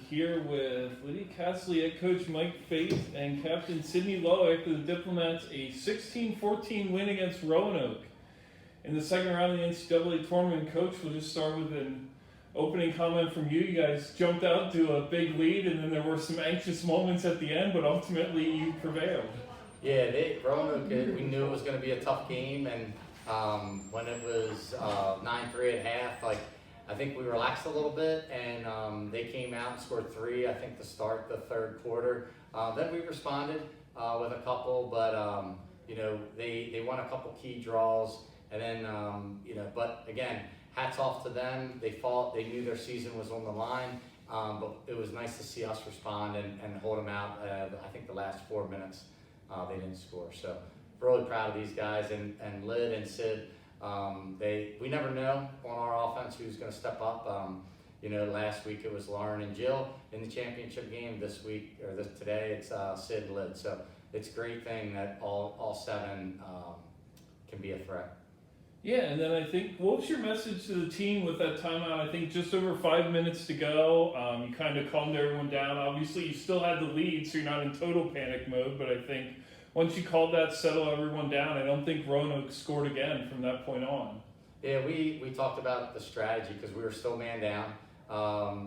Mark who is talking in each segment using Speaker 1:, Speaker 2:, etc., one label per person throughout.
Speaker 1: here with Lydia Cassilly, head coach Mike Faith, and captain Sydney Lowe after the Diplomats a 16-14 win against Roanoke. In the second round of the NCAA tournament, Coach, we'll just start with an opening comment from you. You guys jumped out to a big lead, and then there were some anxious moments at the end, but ultimately you prevailed.
Speaker 2: Yeah, Roanoke, we knew it was going to be a tough game, and when it was 9-3 at half, I think we relaxed a little bit, and they came out and scored 3, I think, to start the third quarter. Then we responded with a couple, but they won a couple key draws, and then but again, hats off to them. They fought. They knew their season was on the line, but it was nice to see us respond and hold them out. I think the last 4 minutes they didn't score, so really proud of these guys, and Lyd and Sid. We never know on our offense who's going to step up. Last week it was Lauren and Jill in the championship game. Today it's Sid and Lyd. So it's a great thing that all 7 can be a threat.
Speaker 1: Yeah, and then I think, what was your message to the team with that timeout? I think just over 5 minutes to go. You kind of calmed everyone down. Obviously, you still had the lead, so you're not in total panic mode. But I think once you called that, settle everyone down, I don't think Roanoke scored again from that point on.
Speaker 2: Yeah, we talked about the strategy because we were still man down.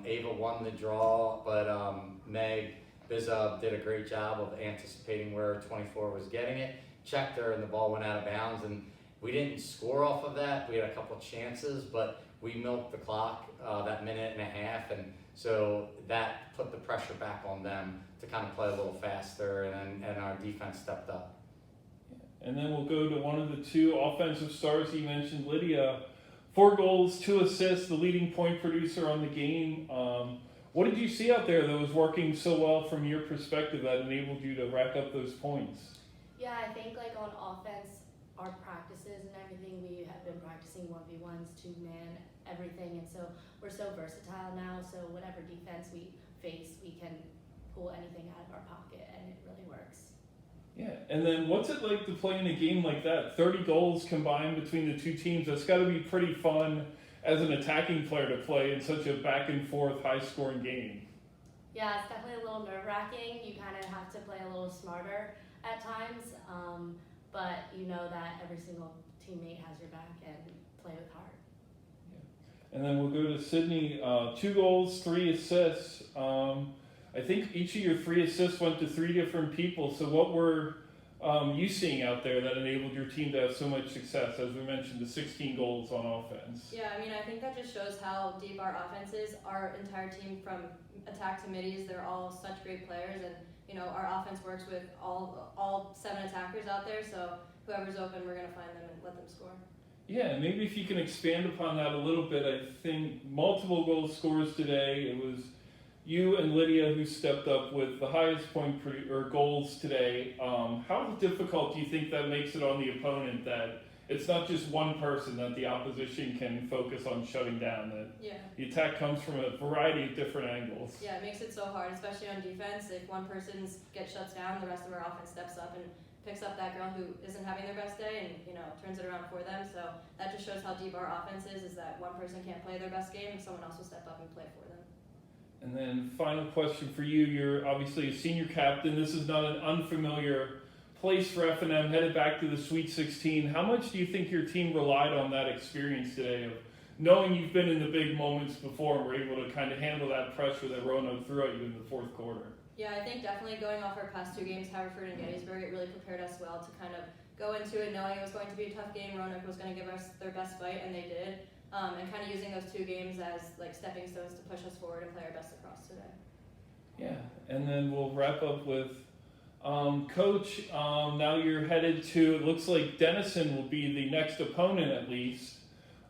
Speaker 2: Ava won the draw, but Meg Bizub did a great job of anticipating where 24 was getting it, checked her, and the ball went out of bounds. And we didn't score off of that. We had a couple chances, but we milked the clock that minute and a half, and so that put the pressure back on them to kind of play a little faster, and our defense stepped up.
Speaker 1: And then we'll go to one of the 2 offensive stars you mentioned, Lydia. 4 goals, 2 assists, the leading point producer on the game. What did you see out there that was working so well from your perspective that enabled you to rack up those points?
Speaker 3: Yeah, I think on offense, our practices and everything, we have been practicing 1v1s, 2-man, everything, and so we're so versatile now, so whatever defense we face, we can pull anything out of our pocket, and it really works.
Speaker 1: Yeah, and then what's it like to play in a game like that? 30 goals combined between the 2 teams. That's got to be pretty fun as an attacking player to play in such a back-and-forth, high-scoring game.
Speaker 3: Yeah, it's definitely a little nerve-wracking. You kind of have to play a little smarter at times, but you know that every single teammate has your back, and play with heart.
Speaker 1: Yeah. And then we'll go to Sydney. 2 goals, 3 assists. I think each of your 3 assists went to 3 different people. So what were you seeing out there that enabled your team to have so much success? As we mentioned, the 16 goals on offense.
Speaker 4: Yeah, I think that just shows how deep our offense is. Our entire team, from attack to middies, they're all such great players, and our offense works with all 7 attackers out there. So whoever's open, we're going to find them and let them score.
Speaker 1: Yeah, maybe if you can expand upon that a little bit. I think multiple goal scorers today. It was you and Lydia who stepped up with the highest goals today. How difficult do you think that makes it on the opponent, that it's not just one person that the opposition can focus on shutting down, that the attack comes from a variety of different angles?
Speaker 4: Yeah, it makes it so hard, especially on defense. If one person gets shut down, the rest of our offense steps up and picks up that girl who isn't having their best day and turns it around for them. So that just shows how deep our offense is that one person can't play their best game, someone else will step up and play for them.
Speaker 1: And then final question for you. You're obviously a senior captain. This is not an unfamiliar place for F&M, headed back to the Sweet 16. How much do you think your team relied on that experience today of knowing you've been in the big moments before and were able to kind of handle that pressure that Roanoke threw at you in the 4th quarter?
Speaker 4: Yeah, I think definitely going off our past 2 games, Haverford and Gettysburg, it really prepared us well to kind of go into it knowing it was going to be a tough game. Roanoke was going to give us their best fight, and they did. And kind of using those 2 games as stepping stones to push us forward and play our best across today.
Speaker 1: Yeah, and then we'll wrap up with Coach. Now you're headed to, it looks like Denison will be the next opponent at least.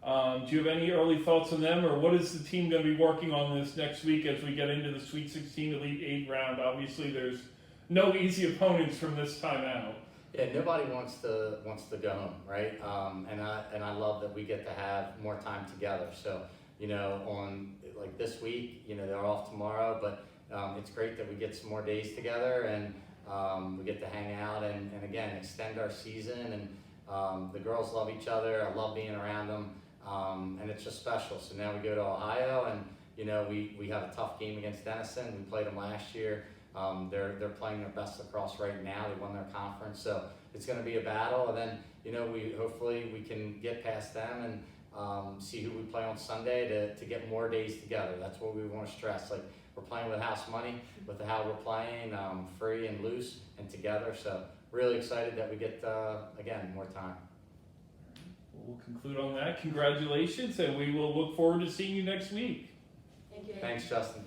Speaker 1: Do you have any early thoughts on them, or what is the team going to be working on this next week as we get into the Sweet 16 Elite 8 round? Obviously, there's no easy opponents from this time out.
Speaker 2: Yeah, nobody wants to go home, right? And I love that we get to have more time together. So on this week, they're off tomorrow, but it's great that we get some more days together, and we get to hang out and again extend our season. And the girls love each other. I love being around them, and it's just special. So now we go to Ohio, and you know, we have a tough game against Denison. We played them last year. They're playing their best lacrosse right now. They won their conference, so it's going to be a battle. And then, you know, hopefully we can get past them and see who we play on Sunday to get more days together. That's what we want to stress. Like, we're playing with house money, with how we're playing, free and loose and together. So really excited that we get again more time.
Speaker 1: We'll conclude on that. Congratulations, and we will look forward to seeing you next week.
Speaker 4: Thank you.
Speaker 2: Thanks, Justin.